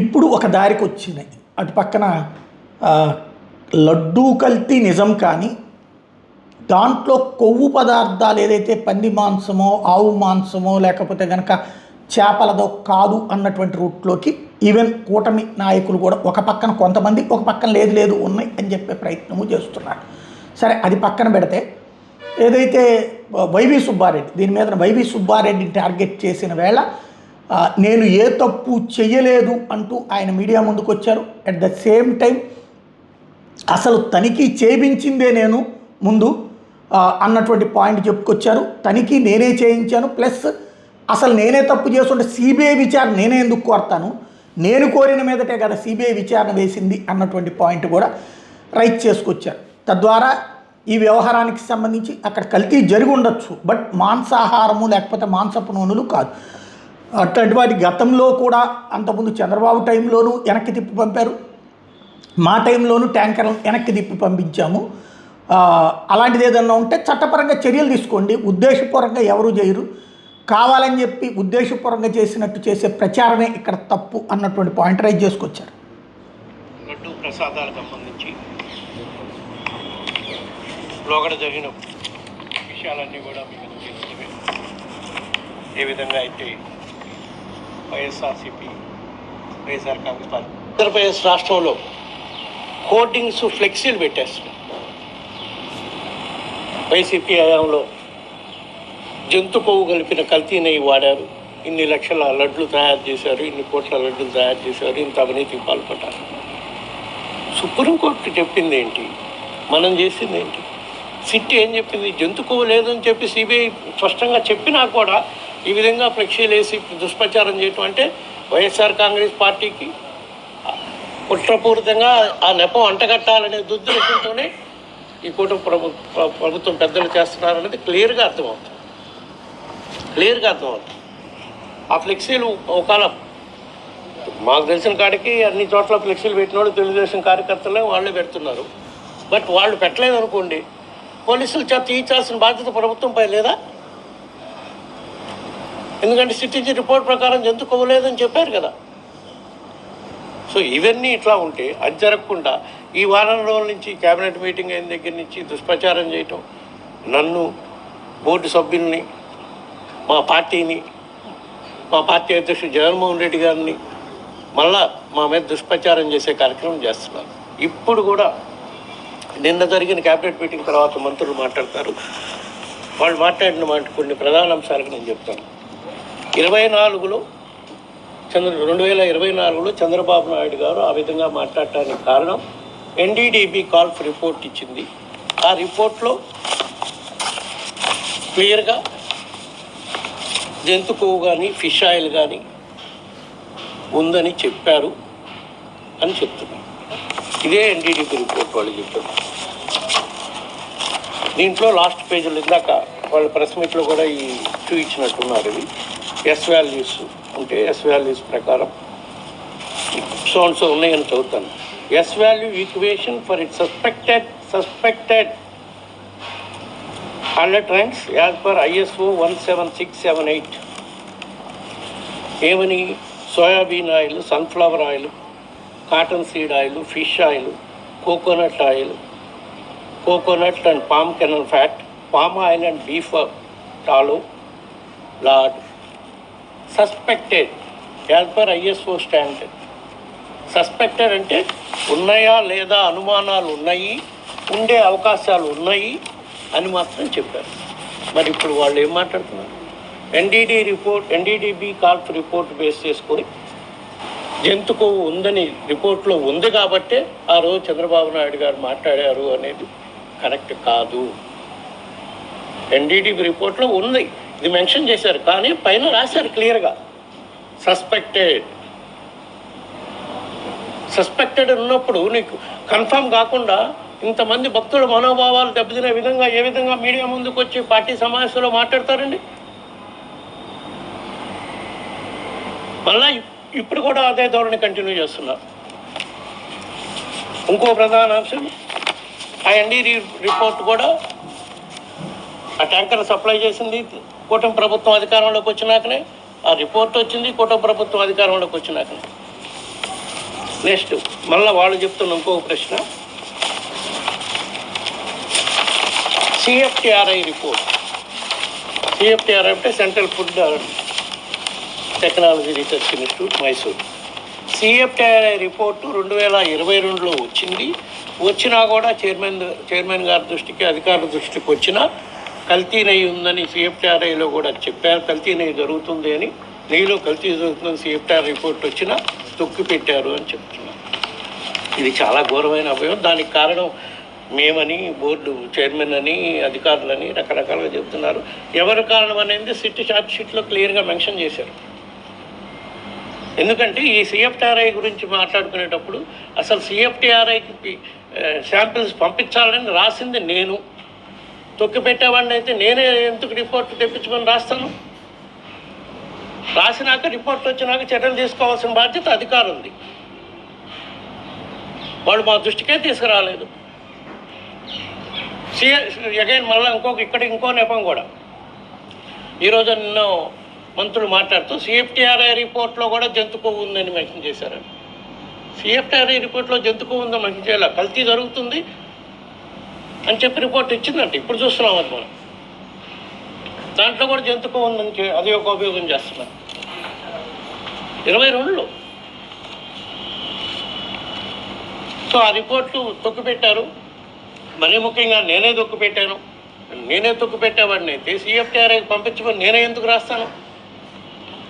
ఇప్పుడు ఒక దారికి వచ్చినాయి. అటు పక్కన ఆ, లడ్డూ కల్తీ నిజం, కానీ దాంట్లో కొవ్వు పదార్థాలు ఏదైతే పంది మాంసమో ఆవు మాంసమో లేకపోతే కనుక చేపలదో కాదు అన్నటువంటి రూట్లోకి ఈవెన్ కూటమి నాయకులు కూడా ఒక పక్కన కొంతమంది, ఒక పక్కన లేదు లేదు ఉన్నాయి అని చెప్పే ప్రయత్నము చేస్తున్నారు. సరే, అది పక్కన పెడితే ఏదైతే వైవి సుబ్బారెడ్డి, దీని మీద వైవి సుబ్బారెడ్డిని టార్గెట్ చేసిన వేళ నేను ఏ తప్పు చెయ్యలేదు అంటూ ఆయన మీడియా ముందుకు వచ్చారు. అట్ ద సేమ్ టైం అసలు తనిఖీ చేయించిందే నేను ముందు అన్నటువంటి పాయింట్ చెప్పుకొచ్చారు. తనిఖీ నేనే చేయించాను, ప్లస్ అసలు నేనే తప్పు చేస్తుంటే సిబిఐ విచారణ నేనే ఎందుకు కోరతాను, నేను కోరిన మీదటే కదా సిబిఐ విచారణ వేసింది అన్నటువంటి పాయింట్ కూడా రైట్ చేసుకొచ్చారు. తద్వారా ఈ వ్యవహారానికి సంబంధించి అక్కడ కల్తీ జరిగి ఉండొచ్చు, బట్ మాంసాహారము లేకపోతే మాంసపు నూనెలు కాదు. అట్లాంటి వాటి గతంలో కూడా అంతకుముందు చంద్రబాబు టైంలోనూ వెనక్కి తిప్పి పంపారు, మా టైంలోనూ ట్యాంకర్లను వెనక్కి తిప్పి పంపించాము. అలాంటిది ఏదన్నా ఉంటే చట్టపరంగా చర్యలు తీసుకోండి. ఉద్దేశపూర్వకంగా ఎవరు చేయరు, కావాలని చెప్పి ఉద్దేశపూర్వకంగా చేసినట్టు చేసే ప్రచారమే ఇక్కడ తప్పు అన్నటువంటి పాయింట్ రైజ్ చేసుకొచ్చారు. లడ్డు ప్రసాదాలకు సంబంధించి లోగడ జరిగిన విషయాలన్నీ కూడా మీకు తెలిసినవే. ఏ విధంగా అయితే వైఎస్ఆర్సీపీ, వైఎస్ఆర్ కాంగ్రెస్ పార్టీ ఆంధ్రప్రదేశ్ రాష్ట్రంలో హోర్డింగ్స్, ఫ్లెక్సీలు పెట్టేస్తున్నాయి. వైసీపీ హయాంలో జంతు కొవ్వు కలిపిన కల్తీ నెయ్యి వాడారు, ఇన్ని లక్షల లడ్లు తయారు చేశారు, ఇన్ని కోట్ల లడ్లు తయారు చేశారు, ఇంత అవినీతికి పాల్పడ్డారు. సుప్రీంకోర్టు చెప్పింది ఏంటి, మనం చేసింది ఏంటి? సిట్ ఏం చెప్పింది? జంతు కొవ్వు లేదని చెప్పి సిబిఐ స్పష్టంగా చెప్పినా కూడా ఈ విధంగా ఫ్లెక్సీలు వేసి దుష్ప్రచారం చేయటం అంటే వైఎస్ఆర్ కాంగ్రెస్ పార్టీకి కుట్రపూరితంగా ఆ నెపం అంటగట్టాలనే దుర్దృష్టంతోనే ఈ కూటమి ప్రభుత్వం పెద్దలు చేస్తున్నారనేది క్లియర్గా అర్థమవుతుంది. ఆ ఫ్లెక్సీలు ఒకవేళ మాకు తెలిసిన కాడికి అన్ని చోట్ల ఫ్లెక్సీలు పెట్టిన వాళ్ళు తెలుగుదేశం కార్యకర్తలే వాళ్ళే పెడుతున్నారు. బట్ వాళ్ళు పెట్టలేదు అనుకోండి, పోలీసులు తీయించాల్సిన బాధ్యత ప్రభుత్వంపై లేదా? ఎందుకంటే సిటిజీ రిపోర్ట్ ప్రకారం జంతు కొవ్వలేదని చెప్పారు కదా. సో ఇవన్నీ ఇట్లా ఉంటే అది జరగకుండా ఈ వారం రోజుల నుంచి క్యాబినెట్ మీటింగ్ అయిన దగ్గర నుంచి దుష్ప్రచారం చేయటం, నన్ను, బోర్డు సభ్యుల్ని, మా పార్టీని, మా పార్టీ అధ్యక్షుడు జగన్మోహన్ రెడ్డి గారిని మళ్ళా మా మీద దుష్ప్రచారం చేసే కార్యక్రమం చేస్తున్నారు. ఇప్పుడు కూడా నిన్న జరిగిన క్యాబినెట్ మీటింగ్ తర్వాత మంత్రులు మాట్లాడతారు. వాళ్ళు మాట్లాడిన కొన్ని ప్రధాన అంశాలకు నేను చెప్తాను. 2024లో చంద్రబాబు నాయుడు గారు ఆ విధంగా మాట్లాడటానికి కారణం ఎన్డీడీబీ కాల్ఫ్ రిపోర్ట్ ఇచ్చింది. ఆ రిపోర్ట్లో క్లియర్గా జంతు కొవ్వు కానీ ఫిష్ ఆయిల్ కానీ ఉందని చెప్పారు అని చెప్తున్నారు. ఇదే ఎన్డీడీబీ రిపోర్ట్ వాళ్ళు చెప్పారు. దీంట్లో లాస్ట్ పేజీలో ఇందాక వాళ్ళ ప్రెస్ మీట్లో కూడా ఈ చూపించినట్టున్నారు. ఇవి ఎస్ వాల్యూస్ ఉంటే ఎస్ వాల్యూస్ ప్రకారం సో ఉన్నాయని చదువుతాను. S value equation for it suspected adulterants as per ISO 17678 ఏమని? Soybean oil, sunflower oil, cotton seed oil, fish oil, coconut oil, coconut and palm kernel fat, palm oil and beef tallow lard suspected as per ISO standard. Suspected అంటే ఉన్నాయా లేదా అనుమానాలు ఉన్నాయి, ఉండే అవకాశాలు ఉన్నాయి అని మాత్రం చెప్పారు. మరి ఇప్పుడు వాళ్ళు ఏం మాట్లాడుతున్నారు? ఎన్డీడీబీ కాల్ఫ్ రిపోర్ట్ బేస్ చేసుకొని జంతు కొవ్వు ఉందని రిపోర్ట్లో ఉంది కాబట్టే ఆ రోజు చంద్రబాబు నాయుడు గారు మాట్లాడారు అనేది కరెక్ట్ కాదు. ఎన్డీడీబీ రిపోర్ట్లో ఉంది, ఇది మెన్షన్ చేశారు, కానీ పైన రాశారు క్లియర్గా సస్పెక్టెడ్ ఉన్నప్పుడు నీకు కన్ఫర్మ్ కాకుండా ఇంతమంది భక్తుల మనోభావాలు దెబ్బతినే విధంగా ఏ విధంగా మీడియా ముందుకు వచ్చి పార్టీ సమావేశంలో మాట్లాడతారండి? మళ్ళా ఇప్పుడు కూడా అదే ధోరణి కంటిన్యూ చేస్తున్నారు. ఇంకో ప్రధాన అంశం, ఆ ఎన్డీడీ రిపోర్ట్ కూడా ఆ ట్యాంకర్ సప్లై చేసింది కూటమి ప్రభుత్వం అధికారంలోకి వచ్చినాకనే, ఆ రిపోర్ట్ వచ్చింది కూటమి ప్రభుత్వం అధికారంలోకి వచ్చినాకనే. నెక్స్ట్ మళ్ళీ వాళ్ళు చెప్తున్న ఇంకొక ప్రశ్న, సిఎఫ్టిఆర్ఐ రిపోర్ట్. సిఎఫ్టిఆర్ఐ అంటే Central Food Technology Research Institute, Mysore. CFTRI report 2022లో వచ్చింది. వచ్చినా కూడా చైర్మన్ గారి దృష్టికి, అధికారుల దృష్టికి వచ్చినా కల్తీ నెయ్యి ఉందని సిఎఫ్టిఆర్ఐలో కూడా చెప్పారు. కల్తీ నెయ్యి జరుగుతుంది అని, నెయ్యిలో కల్తీ జరుగుతుందని సిఎఫ్టిఆర్ రిపోర్ట్ వచ్చినా తొక్కి పెట్టారు అని చెప్తున్నారు. ఇది చాలా ఘోరమైన అభయం. దానికి కారణం మేమని, బోర్డు చైర్మన్ అని, అధికారులని రకరకాలుగా చెప్తున్నారు. ఎవరి కారణం అనేది సిట్ ఛార్జ్ షీట్లో క్లియర్గా మెన్షన్ చేశారు. ఎందుకంటే ఈ సిఎఫ్టిఆర్ఐ గురించి మాట్లాడుకునేటప్పుడు అసలు సిఎఫ్టిఆర్ఐకి శాంపిల్స్ పంపించాలని రాసింది నేను. తొక్కి పెట్టేవాడిని అయితే నేనే ఎందుకు రిపోర్ట్ తెప్పించుకొని రాస్తాను? రాసినాక రిపోర్ట్ వచ్చినాక చర్యలు తీసుకోవాల్సిన బాధ్యత అధికారులది. వాళ్ళు మా దృష్టికే తీసుకురాలేదు. అగైన్ మళ్ళీ ఇంకో నెపం కూడా. ఈరోజు నిన్న మంత్రులు మాట్లాడుతూ సిఎఫ్టిఆర్ఐ రిపోర్ట్లో కూడా జంతు కొవ్వు ఉందని మెన్షన్ చేశారని. సిఎఫ్టిఆర్ఐ రిపోర్ట్లో జంతు కొవ్వు ఉందని మెన్షన్ చేయాలి. కల్తీ జరుగుతుంది అని చెప్పి రిపోర్ట్ ఇచ్చిందంటే ఇప్పుడు చూస్తున్నాం అది మనం. దాంట్లో కూడా జంతు కొవ్వు ఉందని అది ఒక ఉపయోగం చేస్తున్నారు 22లో. సో ఆ రిపోర్ట్లు తొక్కిపెట్టారు. మరీ ముఖ్యంగా నేనే తొక్కిపెట్టాను. నేనే తొక్కిపెట్టేవాడిని అయితే సిఎఫ్టిఆర్ఐకి పంపించమని నేనే ఎందుకు రాస్తాను?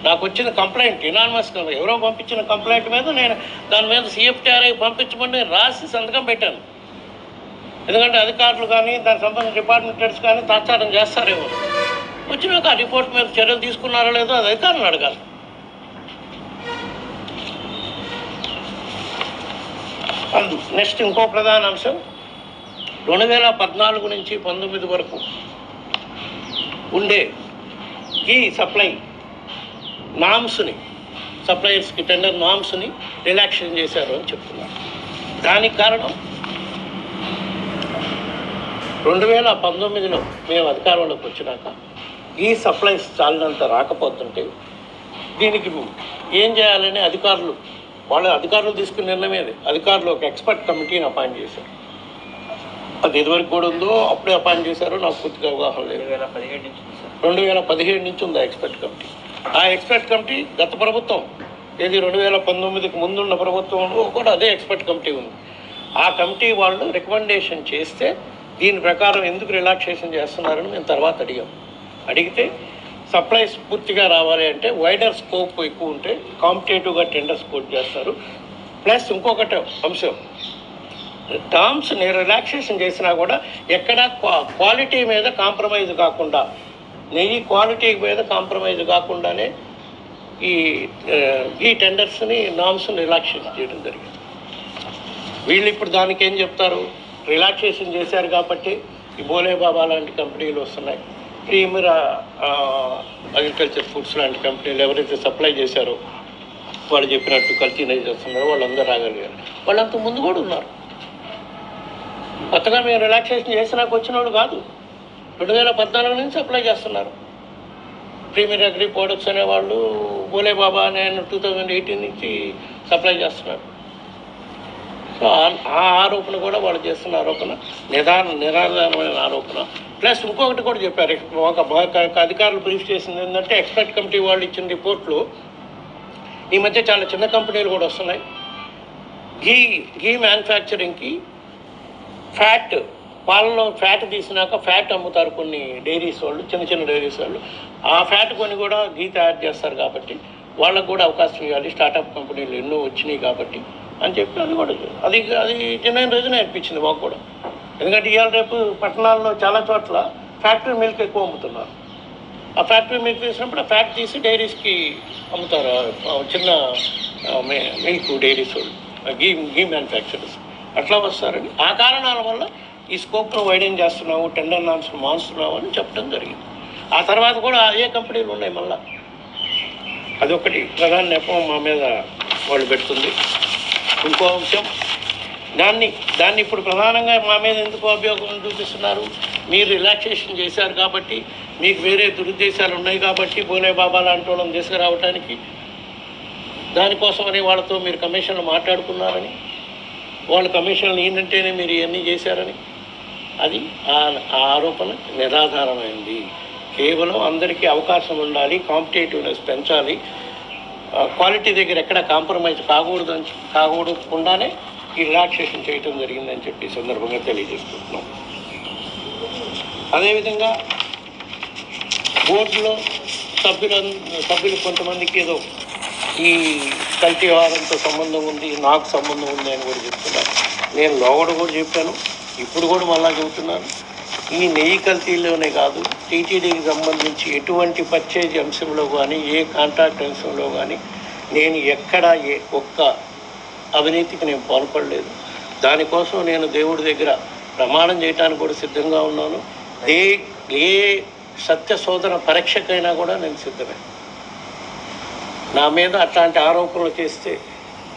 నాకు వచ్చిన కంప్లైంట్ ఇనానిమస్గా ఎవరో పంపించిన కంప్లైంట్ మీద నేను దాని మీద సిఎఫ్టిఆర్ఐ పంపించమని రాసి సంతకం పెట్టాను. ఎందుకంటే అధికారులు కానీ దానికి సంబంధించిన డిపార్ట్మెంట్ హెడ్స్ కానీ తాత్సారం చేస్తారేమో. వచ్చినాక ఆ రిపోర్ట్ మీద చర్యలు తీసుకున్నారో లేదో అది అధికారులను అడగాలి. నెక్స్ట్ ఇంకో ప్రధాన అంశం, 2014 నుంచి 19 వరకు ఉండే ఈ సప్లై నామ్స్ని, సప్లయర్స్కి టెండర్ నామ్స్ని రిలాక్సేషన్ చేశారు అని చెప్తున్నారు. దానికి కారణం 2019లో మేము అధికారంలోకి వచ్చినాక ఈ సప్లైస్ చాలినంత రాకపోతుంటే దీనికి ఏం చేయాలని అధికారులు తీసుకున్న నిర్ణయమేది. అధికారులు ఒక ఎక్స్పర్ట్ కమిటీని అపాయింట్ చేశారు. అది ఎదువరకు కూడా ఉందో అప్పుడే అపాయింట్ చేశారో నాకు పూర్తిగా అవగాహన లేదు. 2017 నుంచి ఉంది ఆ ఎక్స్పర్ట్ కమిటీ. ఆ ఎక్స్పర్ట్ కమిటీ గత ప్రభుత్వం, ఏది 2019కి ముందున్న ప్రభుత్వంలో కూడా అదే ఎక్స్పర్ట్ కమిటీ ఉంది. ఆ కమిటీ వాళ్ళు రికమెండేషన్ చేస్తే దీని ప్రకారం ఎందుకు రిలాక్సేషన్ చేస్తున్నారని మేము తర్వాత అడిగితే సప్లైస్ పూర్తిగా రావాలి అంటే వైడర్ స్కోప్ ఎక్కువ ఉంటే కాంపిటేటివ్గా టెండర్స్ కోట్ చేస్తారు. ప్లస్ ఇంకొకటి అంశం, టర్మ్స్ని రిలాక్సేషన్ చేసినా కూడా ఎక్కడ క్వాలిటీ మీద కాంప్రమైజ్ కాకుండా, నెయ్యి క్వాలిటీ మీద కాంప్రమైజ్ కాకుండానే ఈ టెండర్స్ని నామ్స్ని రిలాక్సేషన్ చేయడం జరిగింది. వీళ్ళు ఇప్పుడు దానికి ఏం చెప్తారు, రిలాక్సేషన్ చేశారు కాబట్టి ఈ బోలే బాబా లాంటి కంపెనీలు వస్తున్నాయి, ప్రీమియర్ అగ్రికల్చర్ ఫుడ్స్ లాంటి కంపెనీలు ఎవరైతే సప్లై చేశారో వాళ్ళు చెప్పినట్టు కల్తీ నెయ్యి చేస్తున్నారో వాళ్ళందరూ రాగలిగారు. వాళ్ళంత ముందు కూడా ఉన్నారు. కొత్తగా మేము రిలాక్సేషన్ చేసినాక వచ్చిన వాళ్ళు కాదు, 2014 నుంచి సప్లై చేస్తున్నారు. ప్రీమియర్ అగ్రి ప్రొడక్ట్స్ అనేవాళ్ళు బోలే బాబా అనే 2018 నుంచి సప్లై చేస్తున్నారు. సో ఆ ఆరోపణ కూడా వాళ్ళు చేస్తున్న ఆరోపణ నిరాధారమైన ఆరోపణ. ప్లస్ ఇంకొకటి కూడా చెప్పారు, ఒక అధికారులు బ్రీఫ్ చేసింది ఏంటంటే ఎక్స్పర్ట్ కమిటీ వాళ్ళు ఇచ్చిన రిపోర్ట్లు ఈ మధ్య చాలా చిన్న కంపెనీలు కూడా వస్తున్నాయి. ఘీ మ్యానుఫ్యాక్చరింగ్కి పాలలో ఫ్యాట్ తీసినాక ఫ్యాట్ అమ్ముతారు కొన్ని డైరీస్ వాళ్ళు, చిన్న డైరీస్ వాళ్ళు. ఆ ఫ్యాట్ కొని కూడా ఘీ తయారు చేస్తారు కాబట్టి వాళ్ళకు కూడా అవకాశం ఇవ్వాలి. స్టార్టప్ కంపెనీలు ఎన్నో వచ్చినాయి కాబట్టి అని చెప్పి అది జెన్యూన్ రీజన్ అనిపించింది మాకు కూడా. ఎందుకంటే ఇవాళ రేపు పట్టణాల్లో చాలా చోట్ల ఫ్యాక్టరీ మిల్క్ ఎక్కువ అమ్ముతున్నారు. ఆ ఫ్యాక్టరీ మిల్క్ తీసినప్పుడు ఆ ఫ్యాట్ తీసి డైరీస్కి అమ్ముతారు, చిన్న మిల్క్ డైరీస్ వాళ్ళు, ఘీ మ్యానుఫ్యాక్చరర్స్ అట్లా వస్తారని. ఆ కారణాల వల్ల ఈ స్కోప్ను వైడెన్ చేస్తున్నాము, టెండర్ నామ్స్ మారుస్తున్నాము అని చెప్పడం జరిగింది. ఆ తర్వాత కూడా అదే కంపెనీలు ఉన్నాయి మళ్ళా. అదొకటి ప్రధాన నెపం మా మీద వాళ్ళు పెడుతుంది. ఇంకో అంశం, దాన్ని ఇప్పుడు ప్రధానంగా మా మీద ఎందుకు అభియోగం చూపిస్తున్నారు, మీరు రిలాక్సేషన్ చేశారు కాబట్టి, మీకు వేరే దురుద్దేశాలు ఉన్నాయి కాబట్టి బోలే బాబా లాంటి వాళ్ళని తీసుకురావడానికి దానికోసమని వాళ్ళతో మీరు కమిషన్లు మాట్లాడుకున్నారని, వాళ్ళు కమిషన్లు ఏంటంటేనే మీరు ఇవన్నీ చేశారని, అది ఆ ఆరోపణ నిరాధారమైంది. కేవలం అందరికీ అవకాశం ఉండాలి, కాంపిటేటివ్నెస్ పెంచాలి, క్వాలిటీ దగ్గర ఎక్కడ కాంప్రమైజ్ కాకూడకుండానే ఈ రిలాక్సేషన్ చేయటం జరిగిందని చెప్పి సందర్భంగా తెలియజేసుకుంటున్నాం. అదేవిధంగా బోర్డులో సభ్యులు కొంతమందికి ఏదో ఈ కల్తీ వ్యవహారంతో సంబంధం ఉంది, నాకు సంబంధం ఉంది అని కూడా చెప్తున్నారు. నేను లోగడ కూడా చెప్పాను, ఇప్పుడు కూడా మళ్ళా చెబుతున్నాను. ఈ నెయ్యి కల్తీలోనే కాదు, టీటీడీకి సంబంధించి ఎటువంటి పర్చేజ్ అంశంలో కానీ, ఏ కాంట్రాక్ట్ అంశంలో కానీ నేను ఎక్కడా ఒక్క అవినీతికి నేను పాల్పడలేదు. దానికోసం నేను దేవుడి దగ్గర ప్రమాణం చేయడానికి కూడా సిద్ధంగా ఉన్నాను. ఏ సత్య శోధన పరీక్షకైనా కూడా నేను సిద్ధమే. నా మీద అట్లాంటి ఆరోపణలు చేస్తే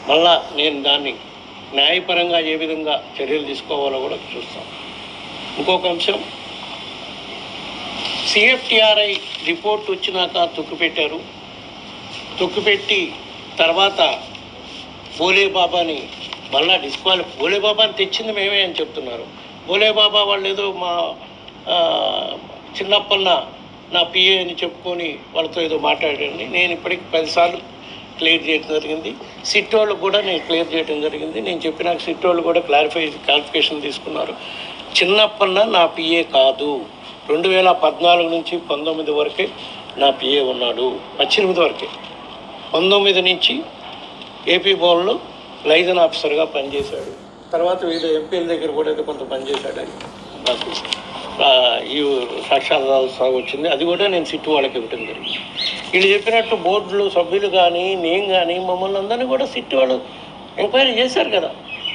మళ్ళా నేను దాన్ని న్యాయపరంగా ఏ విధంగా చర్యలు తీసుకోవాలో కూడా చూస్తాను. ఇంకొక అంశం, సిఎఫ్టిఆర్ఐ రిపోర్ట్ వచ్చినాక తొక్కిపెట్టారు. తొక్కిపెట్టి తర్వాత బోలేబాబాని మళ్ళా బోలేబాబాని తెచ్చింది మేమే అని చెప్తున్నారు. బోలేబాబా వాళ్ళు ఏదో మా చిన్నప్పన్న నా పిఏ అని చెప్పుకొని వాళ్ళతో ఏదో మాట్లాడండి. నేను ఇప్పటికి 10 సార్లు క్లియర్ చేయడం జరిగింది. సిట్ వాళ్ళకు కూడా నేను క్లియర్ చేయడం జరిగింది. నేను చెప్పిన సిట్ వాళ్ళు కూడా క్లారిఫికేషన్ తీసుకున్నారు. చిన్నప్పన్న నా పిఏ కాదు. 2014 నుంచి 19 వరకే నా పిఏ ఉన్నాడు. 18 వరకే. 19 నుంచి ఏపీ భవన్లో లైజన్ ఆఫీసర్గా పనిచేశాడు. తర్వాత వివిధ ఎంపీల దగ్గర కూడా ఏదో కొంత పనిచేశాడని నాకు ఈ సాక్షాత్కారం వచ్చింది. అది కూడా నేను సిట్టు వాళ్ళకి ఇవ్వటం జరిగింది. వీళ్ళు చెప్పినట్టు బోర్డులు సభ్యులు కానీ, నేను కానీ, మమ్మల్ని అందరినీ కూడా సిట్టు వాళ్ళు ఎంక్వైరీ చేశారు కదా.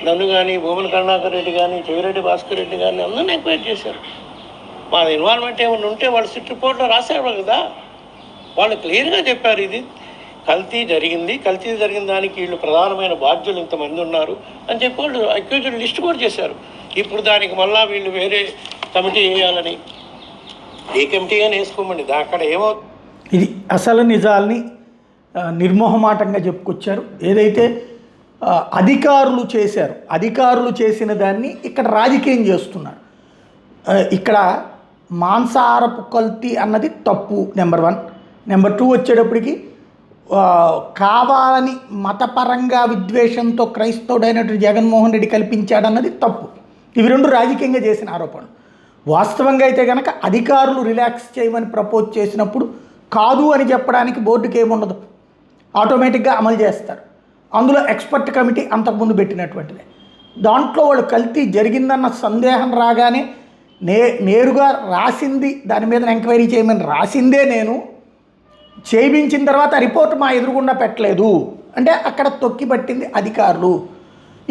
నన్ను కానీ, భూమన కరుణాకర్ రెడ్డి కానీ, చెవిరెడ్డి భాస్కర్ రెడ్డి కానీ అందరినీ ఎంక్వైరీ చేశారు. మా ఇన్వాల్వ్మెంట్ ఏమైనా ఉంటే వాళ్ళు సిట్ రిపోర్ట్లో రాశారు కదా. వాళ్ళు క్లియర్గా చెప్పారు, ఇది కల్తీ జరిగింది, కల్తీ జరిగిన దానికి వీళ్ళు ప్రధానమైన బాధ్యులు ఇంతమంది ఉన్నారు అని చెప్పి వాళ్ళు అక్యూజ్డ్ లిస్ట్ కూడా చేశారు. ఇప్పుడు దానికి మళ్ళీ వీళ్ళు వేరే కమిటీ వేయాలని, ఏ కమిటీ అని వేసుకోమండి, అక్కడ ఏమో. ఇది అసలు నిజాల్ని నిర్మోహమాటంగా చెప్పుకొచ్చారు. ఏదైతే అధికారులు చేశారు, అధికారులు చేసిన దాన్ని ఇక్కడ రాజకీయం చేస్తున్నారు. ఇక్కడ మాంసాహారపు కల్తీ అన్నది తప్పు, నెంబర్ 1. నెంబర్ 2 వచ్చేటప్పటికి కావాలని మతపరంగా విద్వేషంతో క్రైస్తవుడైనటువంటి జగన్మోహన్ రెడ్డి కల్పించాడన్నది తప్పు. ఇవి 2 రాజకీయంగా చేసిన ఆరోపణలు. వాస్తవంగా అయితే కనుక అధికారులు రిలాక్స్ చేయమని ప్రపోజ్ చేసినప్పుడు కాదు అని చెప్పడానికి బోర్డుకి ఏముండదు, ఆటోమేటిక్గా అమలు చేస్తారు. అందులో ఎక్స్పర్ట్ కమిటీ అంతకుముందు పెట్టినటువంటిదే. దాంట్లో వాళ్ళు కల్తీ జరిగిందన్న సందేహం రాగానే నేరుగా రాసింది, దాని మీద ఎంక్వైరీ చేయమని రాసిందే నేను, చేయించిన తర్వాత రిపోర్ట్ మా ఎదురుగుండా పెట్టలేదు అంటే అక్కడ తొక్కి పట్టింది అధికారులు.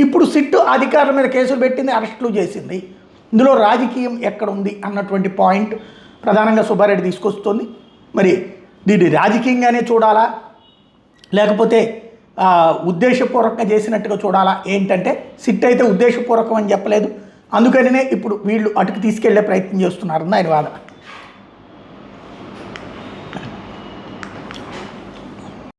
ఇప్పుడు సిట్టు అధికారుల మీద కేసులు పెట్టింది, అరెస్టులు చేసింది. ఇందులో రాజకీయం ఎక్కడ ఉంది అన్నటువంటి పాయింట్ ప్రధానంగా సుబ్బారెడ్డి తీసుకొస్తుంది. మరి దీన్ని రాజకీయంగానే చూడాలా, లేకపోతే ఉద్దేశపూర్వకంగా చేసినట్టుగా చూడాలా? ఏంటంటే సిట్ అయితే ఉద్దేశపూర్వకం అని చెప్పలేదు, అందుకనే ఇప్పుడు వీళ్ళు అటుకు తీసుకెళ్లే ప్రయత్నం చేస్తున్నారని ఆయన వాదన.